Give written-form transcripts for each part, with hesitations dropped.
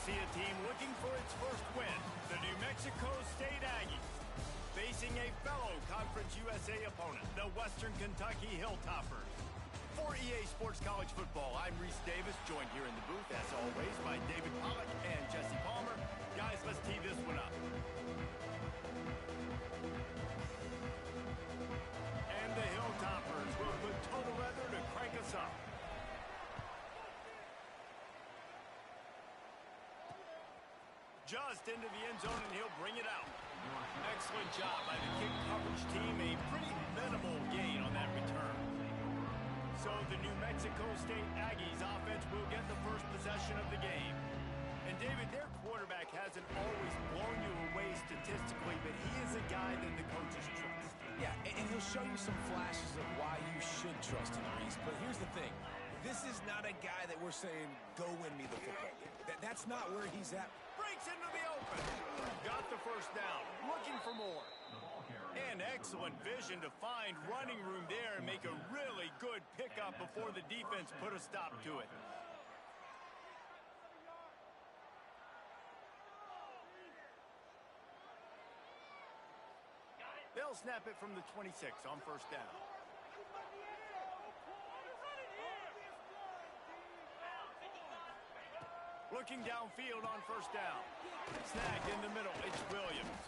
see a team looking for its first win, the New Mexico State Aggies, facing a fellow Conference USA opponent, the Western Kentucky Hilltoppers. For EA Sports College Football, I'm Reese Davis, joined here in the booth, as always, by David Pollack and Jesse Palmer. Guys, let's tee this one up. And the Hilltoppers will put total leather to crank us up. Just into the end zone, and he'll bring it out. Excellent job by the kick coverage team. A pretty minimal gain on that return. So the New Mexico State Aggies offense will get the first possession of the game. And David, their quarterback hasn't always blown you away statistically, but he is a guy that the coaches trust. Yeah, and he'll show you some flashes of why you should trust him, Reese. But here's the thing. This is not a guy that we're saying, go win me the football game. That's not where he's at. Breaks into the open. Got the first down. Looking for more. And excellent vision to find running room there and make a really good pickup before the defense put a stop to it. They'll snap it from the 26 on first down. Looking downfield on first down. Snagged in the middle, it's Williams.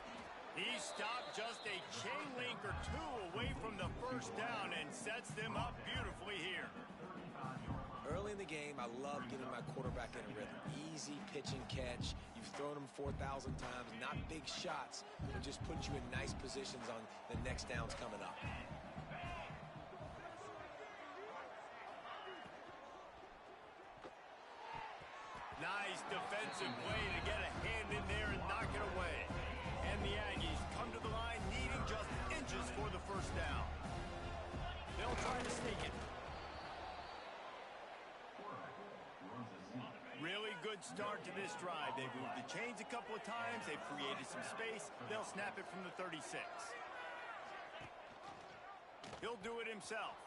He stopped just a chain link or two away from the first down and sets them up beautifully here. Early in the game, I love getting my quarterback in a rhythm. Easy pitch and catch. You've thrown him 4,000 times. Not big shots, but just put you in nice positions on the next downs coming up. Nice defensive play to get a hand in there and knock it away. And the Aggies come to the line needing just inches for the first down. They'll try to sneak it. Really good start to this drive. They've moved the chains a couple of times. They've created some space. They'll snap it from the 36. He'll do it himself.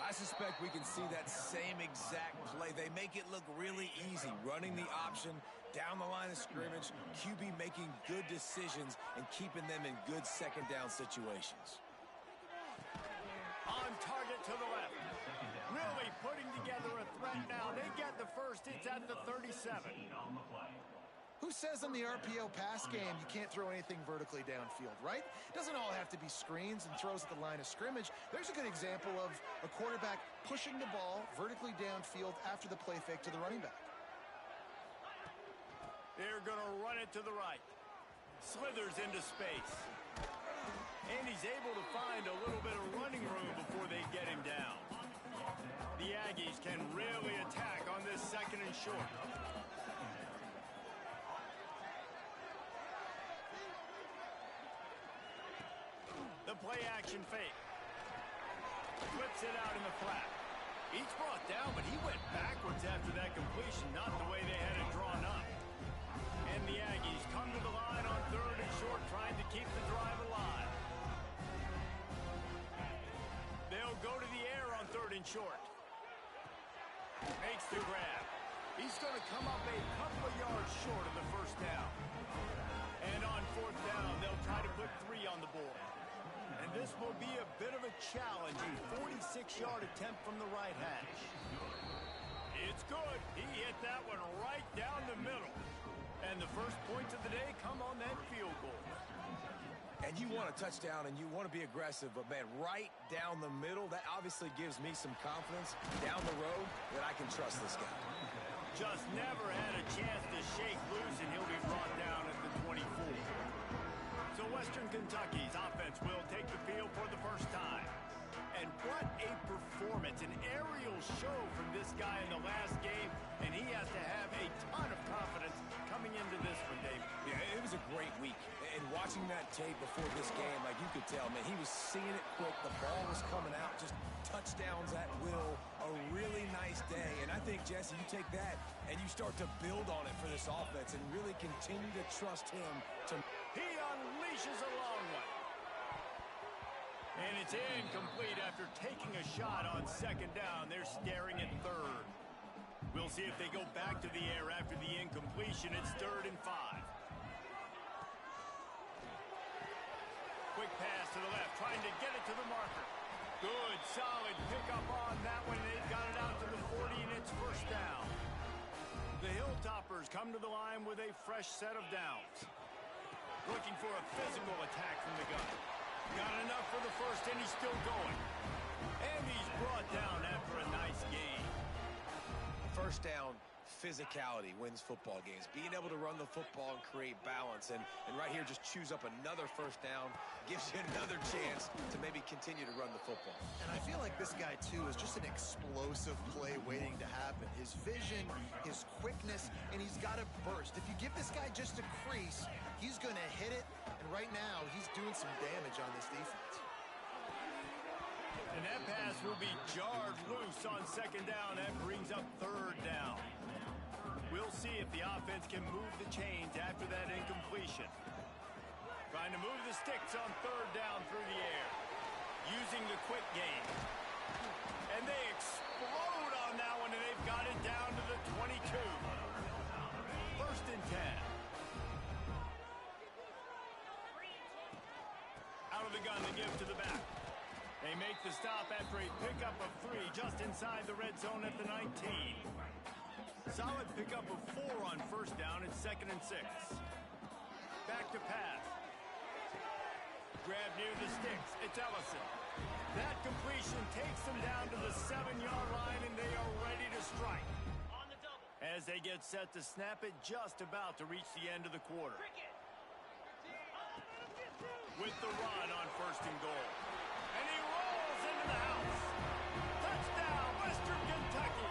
I suspect we can see that same exact play. They make it look really easy, running the option down the line of scrimmage, QB making good decisions and keeping them in good second down situations. On target to the left. Really putting together a threat now. They get the first. It's at the 37. Who says in the RPO pass game you can't throw anything vertically downfield, right? It doesn't all have to be screens and throws at the line of scrimmage. There's a good example of a quarterback pushing the ball vertically downfield after the play fake to the running back. They're going to run it to the right. Slithers into space. And he's able to find a little bit of running room before they get him down. The Aggies can really attack on this second and short. The play-action fake. Flips it out in the flat. Each brought down, but he went backwards after that completion, not the way they had it drawn up. And the Aggies come to the line on third and short, trying to keep the drive alive. They'll go to the air on third and short. Makes the grab. He's going to come up a couple of yards short of the first down. And on fourth down, they'll try to put 3 on the board. And this will be a bit of a challenging 46-yard attempt from the right hash. It's good. He hit that one right down the middle. And the first points of the day come on that field goal. And you want a touchdown and you want to be aggressive, but, man, right down the middle, that obviously gives me some confidence down the road that I can trust this guy. Just never had a chance to shake loose, and he'll be brought down at the 24. So Western Kentucky's offense will take the field for the first time. And what a performance, an aerial show from this guy in the last game, and he has to have a ton of confidence coming into this one, Dave. Yeah, it was a great week. And watching that tape before this game, like you could tell, man, he was seeing it quick. The ball was coming out, just touchdowns at will. A really nice day. And I think, Jesse, you take that and you start to build on it for this offense and really continue to trust him to... He unleashes a long one. And it's incomplete after taking a shot on second down. They're staring at third. We'll see if they go back to the air after the incompletion. It's 3rd and 5. Quick pass to the left, trying to get it to the marker. Good, solid pickup on that one. They've got it out to the 40, and it's 1st down. The Hilltoppers come to the line with a fresh set of downs. Looking for a physical attack from the gun. Got enough for the 1st, and he's still going. And he's brought down after a nice gain. 1st down, physicality wins football games. Being able to run the football and create balance. And right here, just choose up another 1st down. Gives you another chance to maybe continue to run the football. And I feel like this guy, too, is just an explosive play waiting to happen. His vision, his quickness, and he's got a burst. If you give this guy just a crease, he's going to hit it. And right now, he's doing some damage on this defense. And that pass will be jarred loose on 2nd down. That brings up 3rd down. We'll see if the offense can move the chains after that incompletion. Trying to move the sticks on 3rd down through the air. Using the quick game. And they explode on that one, and they've got it down to the 22. 1st and 10. Out of the gun to give to the back. They make the stop after a pickup of 3 just inside the red zone at the 19. Solid pickup of 4 on 1st down. It's 2nd and 6. Back to pass. Grab near the sticks. It's Ellison. That completion takes them down to the 7-yard line, and they are ready to strike. As they get set to snap it, just about to reach the end of the quarter. With the run on 1st and goal. And he rolls into the house. Touchdown, Western Kentucky.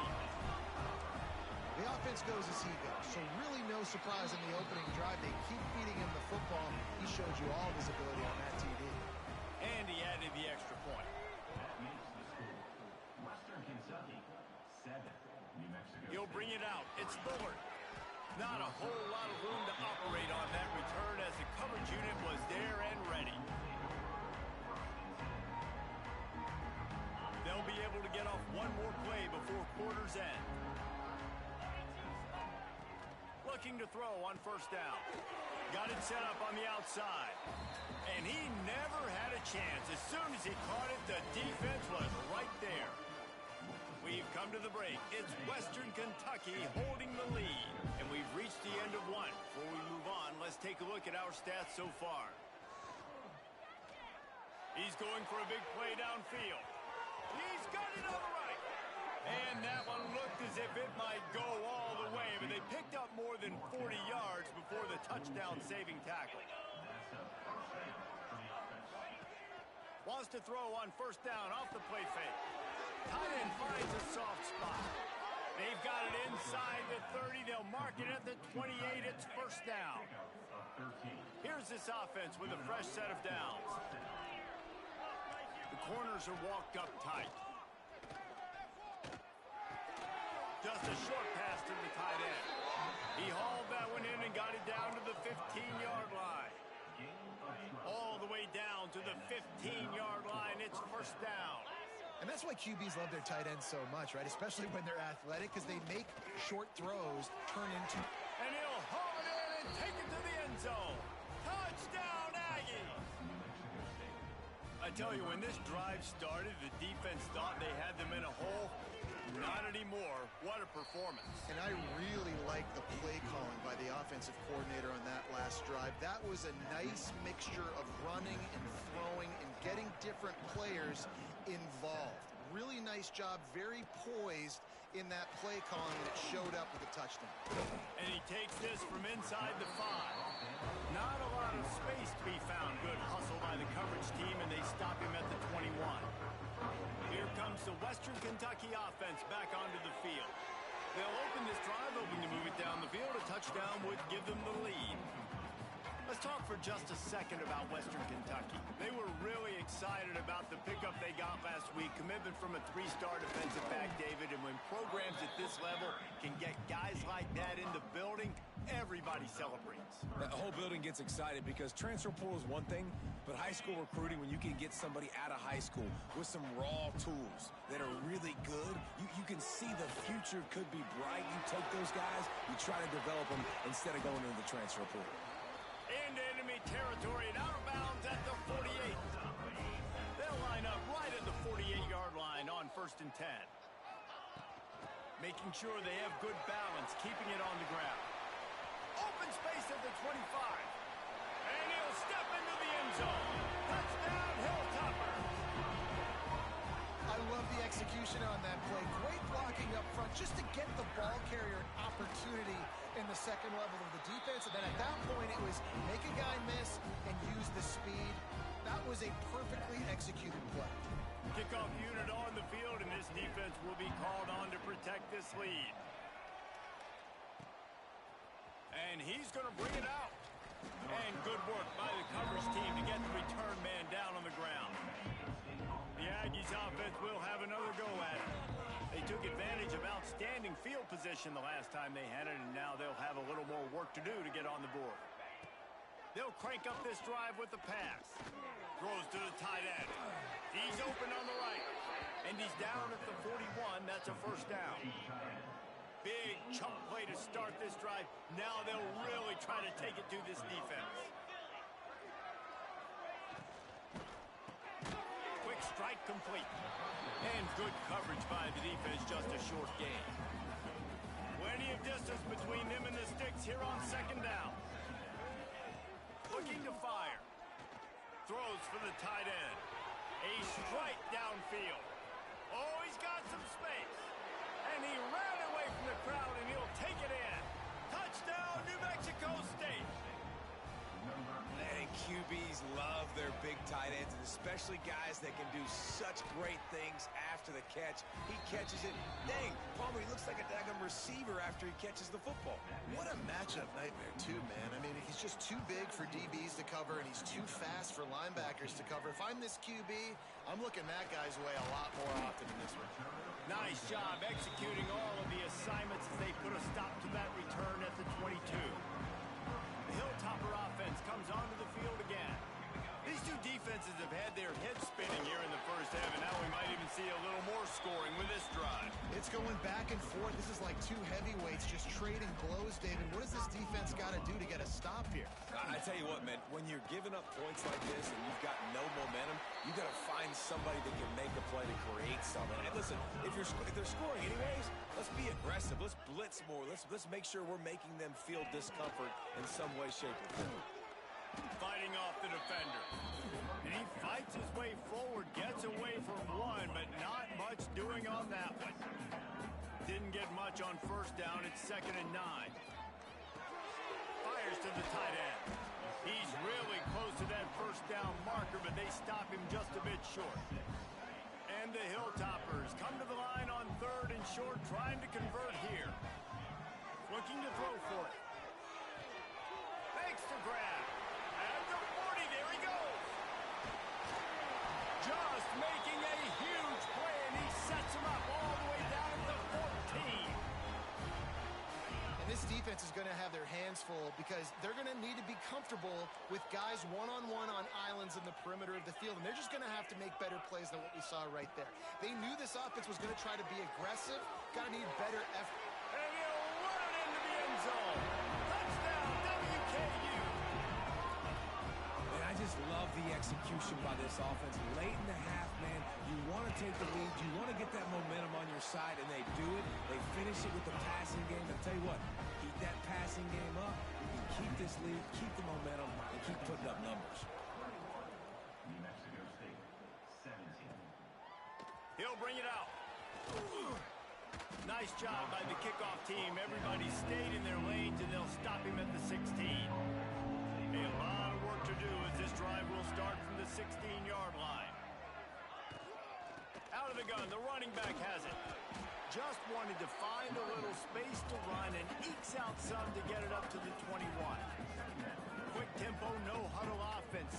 The offense goes as he goes, so really no surprise in the opening drive. They keep feeding him the football. He showed you all his ability on that TV. And he added the extra point. Western Kentucky, 7, New Mexico. He'll bring it out. It's Bullard. Not a whole lot of room to operate on that return as the coverage unit was there and ready. They'll be able to get off one more play before quarter's end. Looking to throw on 1st down. Got it set up on the outside. And he never had a chance. As soon as he caught it, the defense was right there. We've come to the break. It's Western Kentucky holding the lead. And we've reached the end of one. Before we move on, let's take a look at our stats so far. He's going for a big play downfield. He's got it on the right. And that one looked as if it might go all the way, but they picked up more than 40 yards before the touchdown-saving tackle. Wants to throw on 1st down off the play fake. Tight end finds a soft spot. They've got it inside the 30. They'll mark it at the 28. It's 1st down. Here's this offense with a fresh set of downs. The corners are walked up tight. Just a short pass to the tight end. He hauled that one in and got it down to the 15-yard line. All the way down to the 15-yard line. It's 1st down. And that's why QBs love their tight ends so much, right? Especially when they're athletic, because they make short throws turn into... And he'll haul it in and take it to the end zone. Touchdown, Aggies! I tell you, when this drive started, the defense thought they had them in a hole. Not anymore. What a performance. And I really like the play calling by the offensive coordinator on that last drive. That was a nice mixture of running and throwing and getting different players involved. Really nice job, very poised in that play calling, and it showed up with a touchdown. And he takes this from inside the 5. Not a lot of space to be found. Good hustle by the coverage team, and they stop him at the 21. Here comes the Western Kentucky offense back onto the field. They'll open this drive, hoping to move it down the field. A touchdown would give them the lead. Let's talk for just a second about Western Kentucky. They were really excited about the pickup they got last week, commitment from a three-star defensive back, David, and when programs at this level can get guys like that in the building, everybody celebrates. The whole building gets excited because transfer portal is one thing, but high school recruiting, when you can get somebody out of high school with some raw tools that are really good, you can see the future could be bright. You take those guys, you try to develop them instead of going into the transfer portal. Into enemy territory and out of bounds at the 48. They'll line up right at the 48-yard line on 1st and 10. Making sure they have good balance, keeping it on the ground. Open space at the 25. And he'll step into the end zone. Touchdown, Hilltopper. I love the execution on that play. Great blocking up front just to get the ball carrier an opportunity in the second level of the defense. And then at that point, it was make a guy miss and use the speed. That was a perfectly executed play. Kickoff unit on the field, and this defense will be called on to protect this lead. And he's going to bring it out. And good work by the coverage team to get the return man down on the ground. The Aggies offense will have another go at it. They took advantage of outstanding field position the last time they had it, and now they'll have a little more work to do to get on the board. They'll crank up this drive with the pass. Throws to the tight end. He's open on the right. And he's down at the 41. That's a first down. Big chunk play to start this drive. Now they'll really try to take it to this defense. Quick strike complete. And good coverage by the defense, just a short gain. Plenty of distance between them and the sticks here on 2nd down. Looking to fire. Throws for the tight end. A strike downfield. Oh, he's got some space. And he ran away from the crowd, and he'll take it in. Touchdown, New Mexico State. And QBs love their big tight ends, and especially guys that can do such great things after the catch. He catches it. Dang, Palmer, he looks like a daggum receiver after he catches the football. What a matchup nightmare, too, man. I mean, he's just too big for DBs to cover, and he's too fast for linebackers to cover. If I'm this QB, I'm looking that guy's way a lot more often in this one. Nice job executing all of the assignments as they put a stop to that return at the 22. The Hilltopper offense comes onto the field again. These two defenses have had their heads spinning here in the first half, and now we might even see a little more scoring with this drive. It's going back and forth. This is like two heavyweights just trading blows, David. What does this defense got to do to get a stop here? I tell you what, man, when you're giving up points like this and you've got no momentum, you got to find somebody that can make a play to create something. And listen, if they're scoring anyways, let's be aggressive. Let's blitz more. Let's make sure we're making them feel discomfort in some way, shape, or form. Fighting off the defender. And he fights his way forward, gets away from one, but not much doing on that one. Didn't get much on 1st down. It's 2nd and 9. Fires to the tight end. He's really close to that 1st down marker, but they stop him just a bit short. And the Hilltoppers come to the line on 3rd and short, trying to convert here. Looking to throw for it. Makes the grab. At the 40, there he goes. Just making a huge play, and he sets him up all the way down at the 14. And this defense is going to have their hands full because they're going to need to be comfortable with guys one-on-one on islands in the perimeter of the field, and they're just going to have to make better plays than what we saw right there. They knew this offense was going to try to be aggressive, got to need better effort. And he'll run it into the end zone. Touchdown, WKU. And I just love the execution by this offense. Late in the half, man, you want to take the lead. You want to get that momentum on your side, and they do it. They finish it with the passing game. I'll tell you what, keep that passing game up. You can keep this lead, keep the momentum, and keep putting up numbers. New Mexico State, 17. He'll bring it out. Nice job by the kickoff team. Everybody stayed in their lanes, and they'll stop him at the 16. A lot of work to do as this drive will start from the 16-yard line. Out of the gun, the running back has it. Just wanted to find a little space to run and ekes out some to get it up to the 21. Quick tempo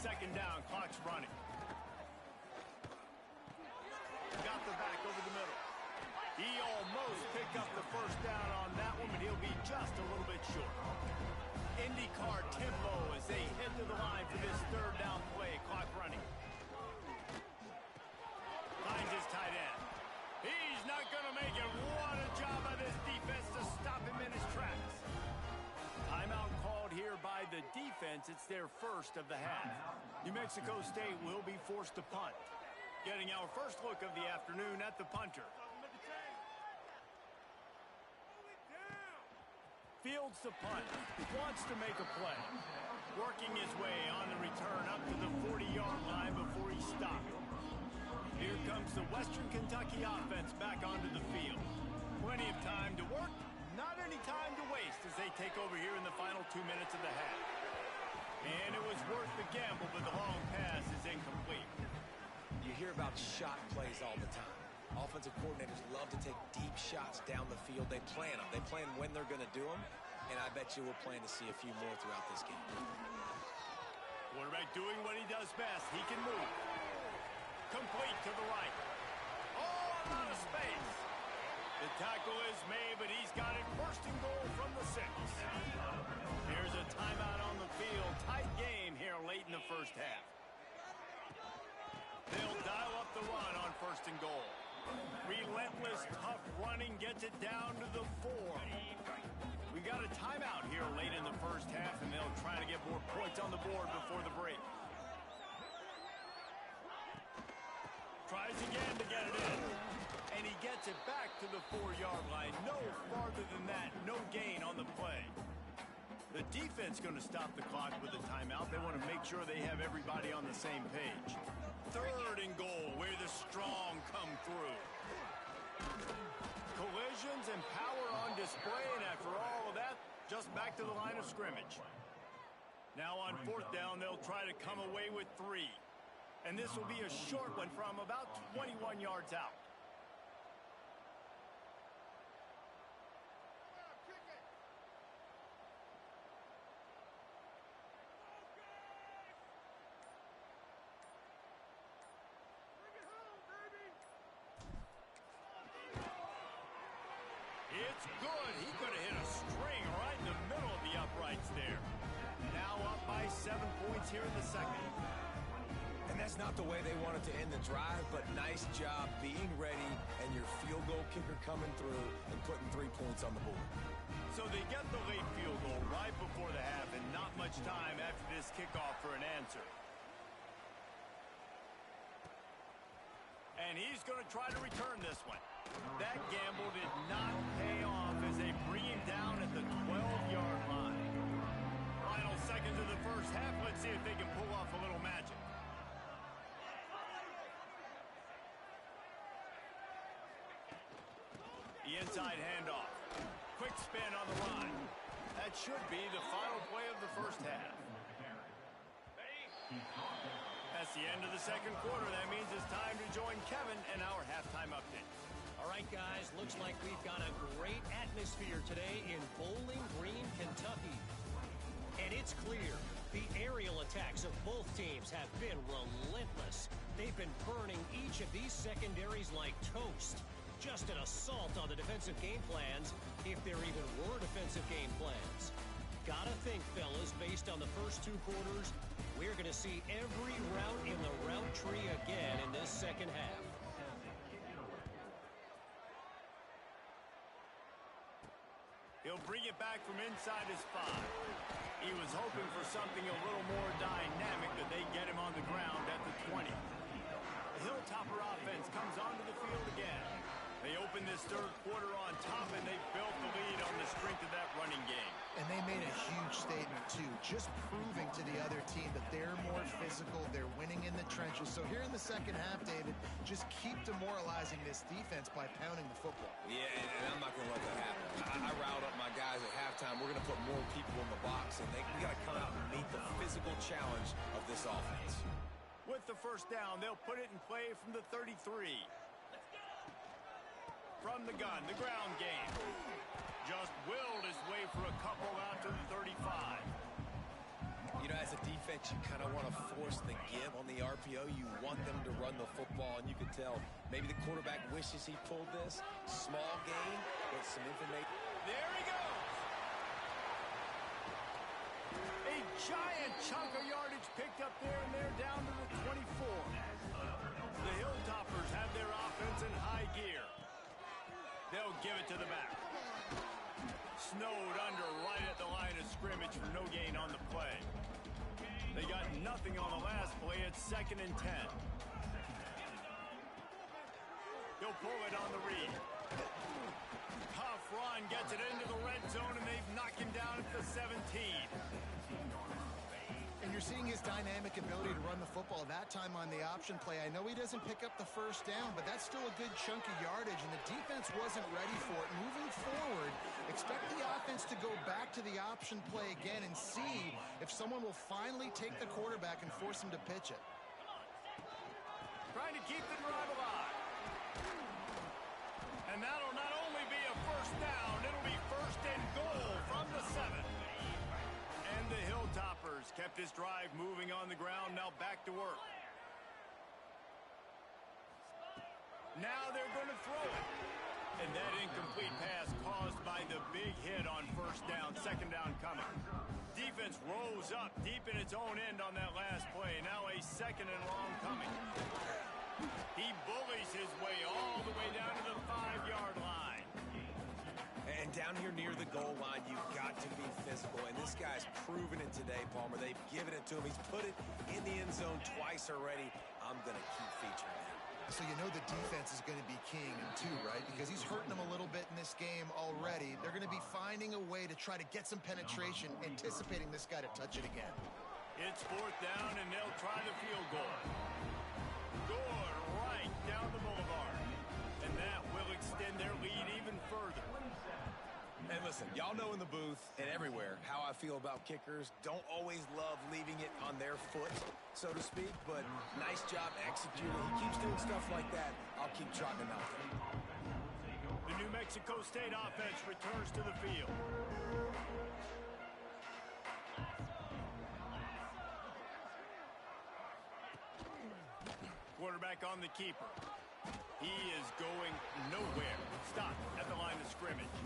second down. Clock's running. Got the back over the middle. He almost picked up the first down on that one, but he'll be just a little bit short. IndyCar tempo as they head to the line for this third down play. Clock running. Finds his tight end. He's not going to make it. What a job by this defense to stop him in his tracks. Timeout called here by the defense. It's their first of the half. New Mexico State will be forced to punt. Getting our first look of the afternoon at the punter. Fields the punt. Wants to make a play. Working his way on the return up to the 40-yard line before he stopped. Here comes the Western Kentucky offense back onto the field. Plenty of time to work. Not any time to waste as they take over here in the final 2 minutes of the half. And it was worth the gamble, but the long pass is incomplete. You hear about shot plays all the time. Offensive coordinators love to take deep shots down the field. They plan them. They plan when they're going to do them. And I bet you we'll plan to see a few more throughout this game. Quarterback doing what he does best. He can move. Complete to the right. Oh, out of space. The tackle is made, but he's got it first and goal from the 6. Here's a timeout on the field. Tight game here late in the first half. They'll dial up the run on first and goal. Relentless, tough running gets it down to the 4. We got a timeout here late in the first half, and they'll try to get more points on the board before the break. Tries again to get it in. And he gets it back to the 4-yard line. No farther than that. No gain on the play. The defense going to stop the clock with a timeout. They want to make sure they have everybody on the same page. Third and goal, where the strong come through. Collisions and power on display, and after all of that, just back to the line of scrimmage. Now on fourth down, they'll try to come away with 3. And this will be a short one from about 21 yards out. It's good. He could have hit a string right in the middle of the uprights there. Now up by 7 points here in the second. And that's not the way they wanted to end the drive, but nice job being ready and your field goal kicker coming through and putting 3 points on the board. So they get the late field goal right before the half and not much time after this kickoff for an answer. And he's going to try to return this one. That gamble did not pay off as they bring him down at the 12-yard line. Final seconds of the first half. Let's see if they can pull off a little magic. The inside handoff. Quick spin on the line. That should be the final play of the first half. That's the end of the second quarter. That means it's time to join Kevin in our halftime update. All right, guys, looks like we've got a great atmosphere today in Bowling Green, Kentucky. And it's clear the aerial attacks of both teams have been relentless. They've been burning each of these secondaries like toast. Just an assault on the defensive game plans, if there even were defensive game plans. Gotta think, fellas, based on the first 2 quarters, we're going to see every route in the route tree again in this second half. He'll bring it back from inside his 5. He was hoping for something a little more dynamic, but they get him on the ground at the 20. The Hilltopper offense comes onto the field again. They open this third quarter on top, and they built the lead on the strength of that running game. And they made a huge statement, too, just proving to the other team that they're more physical, they're winning in the trenches. So here in the second half, David, just keep demoralizing this defense by pounding the football. Yeah, and I'm not going to let that happen. I riled up my guys at halftime. We're going to put more people in the box, and we got to come out and meet the physical challenge of this offense. With the first down, they'll put it in play from the 33. From the gun, the ground game. Just willed his way for a couple out to the 35. You know, as a defense, defense, you kind of want to force the give on the RPO. You want them to run the football, and you can tell maybe the quarterback wishes he pulled this. Small gain, but some information. There he goes. A giant chunk of yardage picked up there, and they're down to the 24. The Hilltoppers have their offense in high gear. They'll give it to the back. Snowed under right at the line of scrimmage for no gain on the play. They got nothing on the last play. It's 2nd and 10. He'll pull it on the read. Tough run gets it into the red zone, and they've knocked him down at the 17. And you're seeing his dynamic ability to run the football that time on the option play. I know he doesn't pick up the first down, but that's still a good chunk of yardage, and the defense wasn't ready for it. Moving forward, expect the offense to go back to the option play again and see if someone will finally take the quarterback and force him to pitch it. Trying to keep the drive alive. And that'll not only be a first down, it'll be 1st and goal from the 7. And the Hilltoppers kept this drive moving on the ground. Now back to work. Now they're going to throw it. And that incomplete pass caused by the big hit on first down. 2nd down coming. Defense rose up deep in its own end on that last play. Now a 2nd and long coming. He bullies his way all the way down to the 5-yard line. And down here near the goal line, you've got to be physical. And this guy's proven it today, Palmer. They've given it to him. He's put it in the end zone twice already. I'm going to keep featuring him. So you know the defense is going to be keying him too, right? Because he's hurting them a little bit in this game already. They're going to be finding a way to try to get some penetration, anticipating this guy to touch it again. It's 4th down, and they'll try the field goal. Good right down the boulevard. And that will extend their lead even further. And listen, y'all know in the booth and everywhere how I feel about kickers. Don't always love leaving it on their foot, so to speak, but nice job executing. He keeps doing stuff like that. I'll keep trotting him out there. The New Mexico State offense returns to the field. Quarterback on the keeper. He is going nowhere. Stop at the line of scrimmage.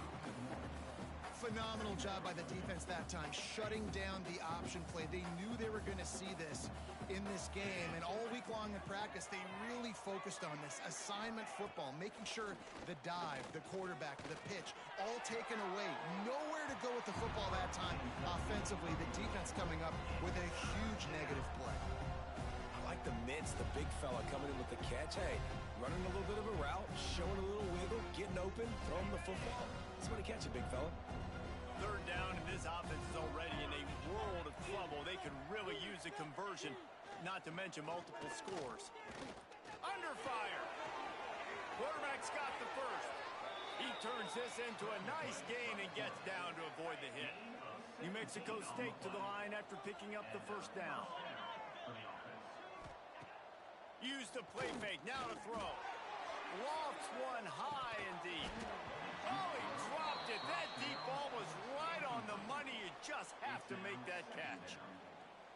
Phenomenal job by the defense that time, shutting down the option play. They knew they were going to see this in this game, and all week long in practice, they really focused on this assignment football, making sure the dive, the quarterback, the pitch, all taken away. Nowhere to go with the football that time offensively. The defense coming up with a huge negative play. I like the mitts, the big fella coming in with the catch. Hey, running a little bit of a route, showing a little wiggle, getting open, throwing the football. Somebody catch it, big fella. 3rd down, and this offense is already in a world of trouble. They could really use a conversion, not to mention multiple scores. Under fire. Quarterback's got the first. He turns this into a nice gain and gets down to avoid the hit. New Mexico State to the line after picking up the first down. Use the play fake, now to throw. Lofts one high and deep. Oh, he dropped it. That deep ball was right on the money. You just have to make that catch.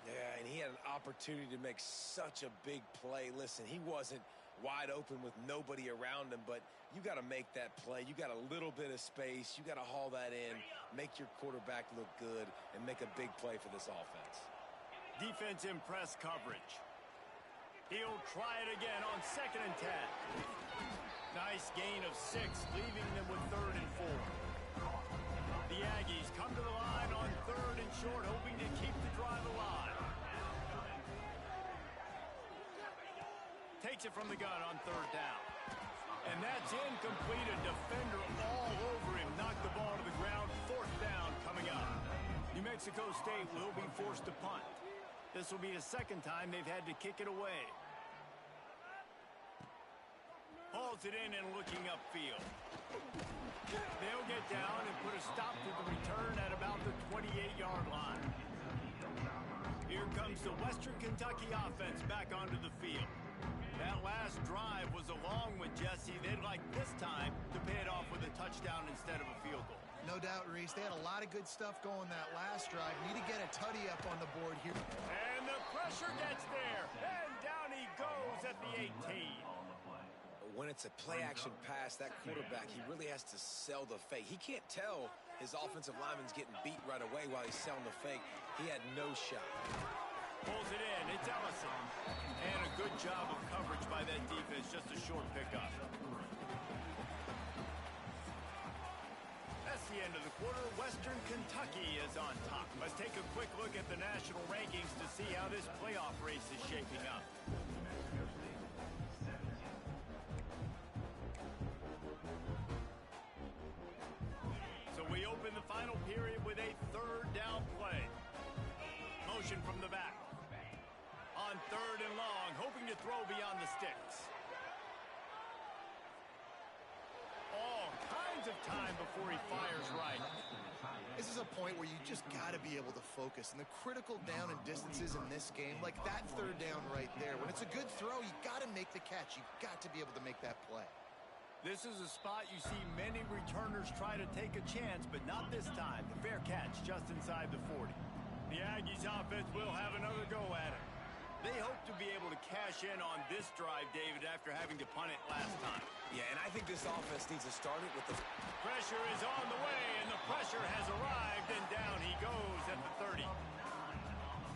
Yeah, and he had an opportunity to make such a big play. Listen, he wasn't wide open with nobody around him, but you got to make that play. You got a little bit of space. You got to haul that in, make your quarterback look good, and make a big play for this offense. Defense in press coverage. He'll try it again on 2nd and 10. Nice gain of 6, leaving them with 3rd and 4. The Aggies come to the line on 3rd and short, hoping to keep the drive alive. Takes it from the gun on 3rd down. And that's incomplete. A defender all over him. Knocked the ball to the ground. 4th down coming up. New Mexico State will be forced to punt. This will be the 2nd time they've had to kick it away. Hauls it in and looking upfield. They'll get down and put a stop to the return at about the 28-yard line. Here comes the Western Kentucky offense back onto the field. That last drive was a long one, Jesse. They'd like this time to pay it off with a touchdown instead of a field goal. No doubt, Reese. They had a lot of good stuff going that last drive. Need to get a tutty up on the board here. And the pressure gets there. And down he goes at the 18. When it's a play-action pass, that quarterback, he really has to sell the fake. He can't tell his offensive lineman's getting beat right away while he's selling the fake. He had no shot. Pulls it in. It's Ellison. And a good job of coverage by that defense. Just a short pickup. That's the end of the quarter. Western Kentucky is on top. Let's take a quick look at the national rankings to see how this playoff race is shaping up. So we open the final period with a third down play. Motion from the back. On third and long, hoping to throw beyond the sticks. All kinds of time before he fires right. This is a point where you just got to be able to focus. And the critical down and distances in this game, like that third down right there, when it's a good throw, you got to make the catch. You got to be able to make that play. This is a spot you see many returners try to take a chance, but not this time. The fair catch just inside the 40. The Aggies offense will have another go at it. They hope to be able to cash in on this drive, David, after having to punt it last time. Yeah, and I think this offense needs to start it with the... Pressure is on the way, and the pressure has arrived, and down he goes at the 30.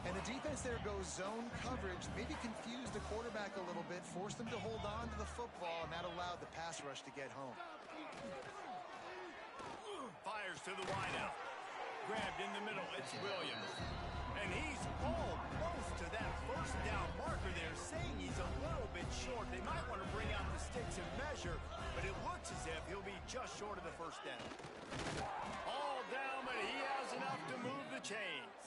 And the defense there goes zone coverage, maybe confused the quarterback a little bit, forced him to hold on to the football, and that allowed the pass rush to get home. Fires to the wideout. Grabbed in the middle, it's Williams. And he's almost to that first down marker there, saying he's a little bit short. They might want to bring out the sticks and measure, but it looks as if he'll be just short of the first down. All down, but he has enough to move the chains.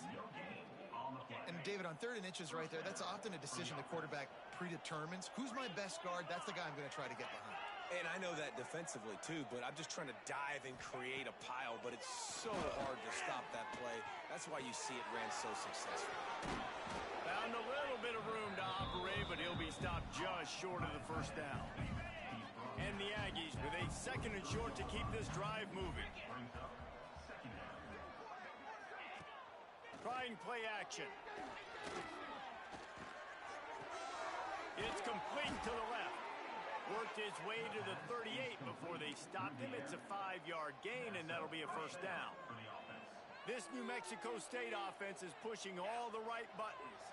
And David, on third and inches right there, that's often a decision the quarterback predetermines. Who's my best guard? That's the guy I'm going to try to get behind. And I know that defensively, too, but I'm just trying to dive and create a pile, but it's so hard to stop that play. That's why you see it ran so successful. Found a little bit of room to operate, but he'll be stopped just short of the first down. And the Aggies with a second and short to keep this drive moving. Trying play action. It's complete to the left. Worked his way to the 38 before they stopped him. It's a 5-yard gain, and that'll be a first down. This New Mexico State offense is pushing all the right buttons.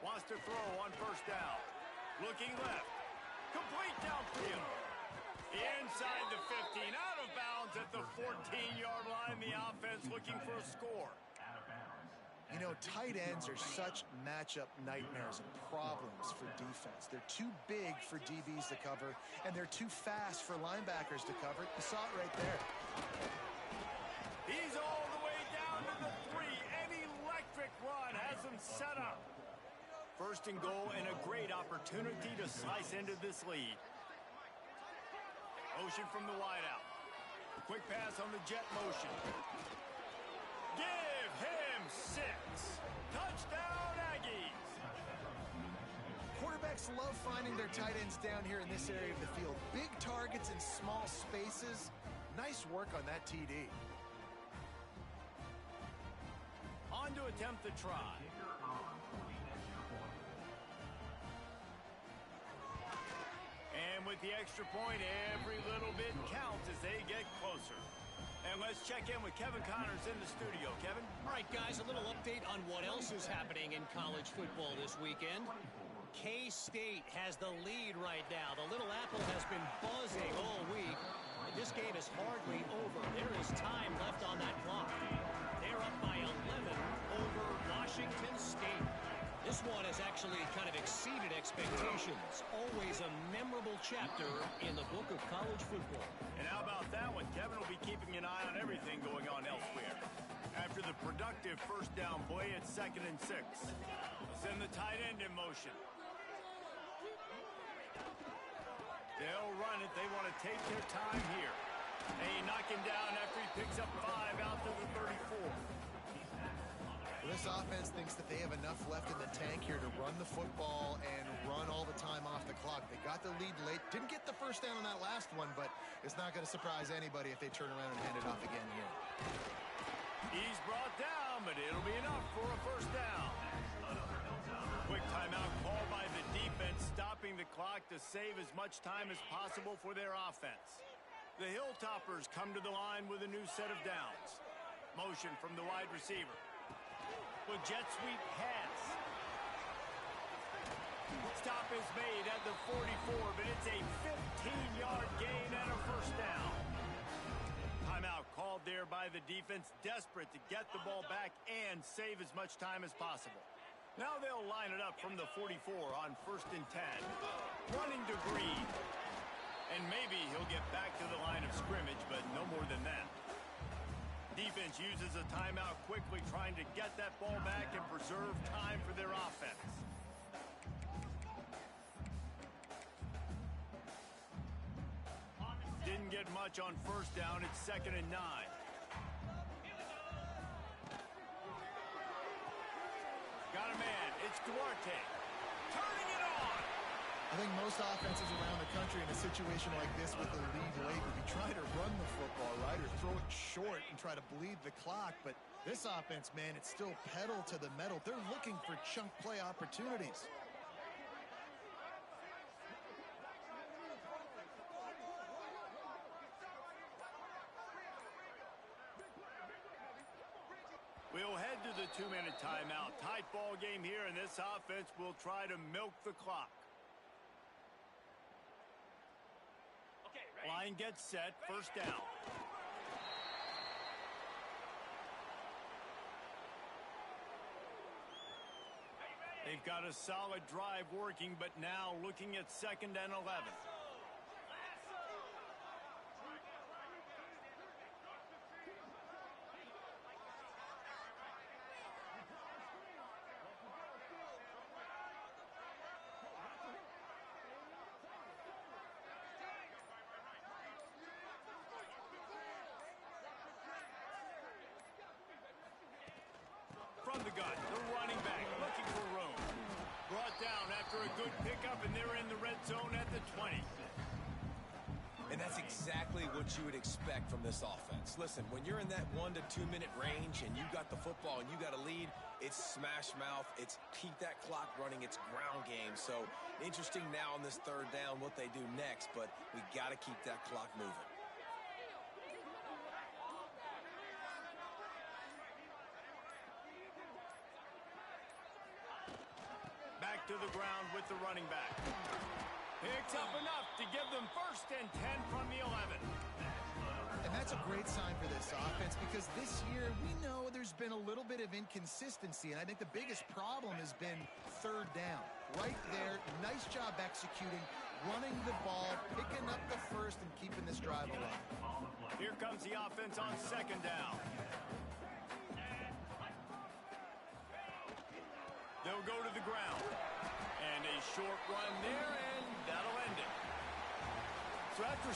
Wants to throw on first down. Looking left. Complete downfield. Inside the 15. Out of bounds at the 14-yard line. The offense looking for a score. You know, tight ends are such matchup nightmares and problems for defense. They're too big for DBs to cover, and they're too fast for linebackers to cover. You saw it right there. He's all the way down to the 3. An electric run has him set up. First and goal, and a great opportunity to slice into this lead. Motion from the wideout. A quick pass on the jet motion. Give him 6. Touchdown, Aggies. Quarterbacks love finding their tight ends down here in this area of the field. Big targets in small spaces. Nice work on that TD. On to attempt the try. And with the extra point, every little bit counts as they get closer. And let's check in with Kevin Connors in the studio. Kevin? All right, guys, a little update on what else is happening in college football this weekend. K-State has the lead right now. The Little Apple has been buzzing all week. But this game is hardly over. There is time left on that clock. They're up by 11 over Washington State. This one has actually kind of exceeded expectations. Always a memorable chapter in the book of college football. And how about that one? Kevin will be keeping an eye on everything going on elsewhere. After the productive first down play, it's 2nd and 6. Send the tight end in motion. They'll run it. They want to take their time here. And he knock him down after he picks up 5 out to the 34. This this offense thinks that they have enough left in the tank here to run the football and run all the time off the clock. They got the lead late. Didn't get the first down on that last one, but it's not going to surprise anybody if they turn around and hand it off again here. He's brought down, but it'll be enough for a first down. Quick timeout called by the defense, stopping the clock to save as much time as possible for their offense. The Hilltoppers come to the line with a new set of downs. Motion from the wide receiver. With jet sweep pass. Stop is made at the 44, but it's a 15-yard gain and a first down. Timeout called there by the defense, desperate to get the ball back and save as much time as possible. Now they'll line it up from the 44 on 1st and 10. Running to Green. And maybe he'll get back to the line of scrimmage, but no more than that. Defense uses a timeout quickly, trying to get that ball back and preserve time for their offense. Didn't get much on first down. It's 2nd and 9. Got a man. It's Duarte. Turning it on. I think most offenses around the country in a situation like this with the lead late would be trying to run the football, right, or throw it short and try to bleed the clock. But this offense, man, it's still pedal to the metal. They're looking for chunk play opportunities. We'll head to the 2-minute timeout. Tight ball game here, and this offense will try to milk the clock. Line gets set, first down. They've got a solid drive working, but now looking at 2nd and 11. From the gun, the running back looking for room. Brought down after a good pickup, and they're in the red zone at the 20. And that's exactly what you would expect from this offense. Listen, when you're in that 1 to 2 minute range and you got the football and you got a lead, it's smash mouth, it's keep that clock running, it's ground game. So interesting now on this 3rd down what they do next, but we got to keep that clock moving. Back to the ground with the running back. Picks up enough to give them 1st and 10 from the 11. And that's a great sign for this offense because this year we know there's been a little bit of inconsistency, and I think the biggest problem has been 3rd down. Right there, nice job executing, running the ball, picking up the 1st, and keeping this drive alive. Here comes the offense on 2nd down. They'll go to the ground. And a short run there, and that'll end it. So after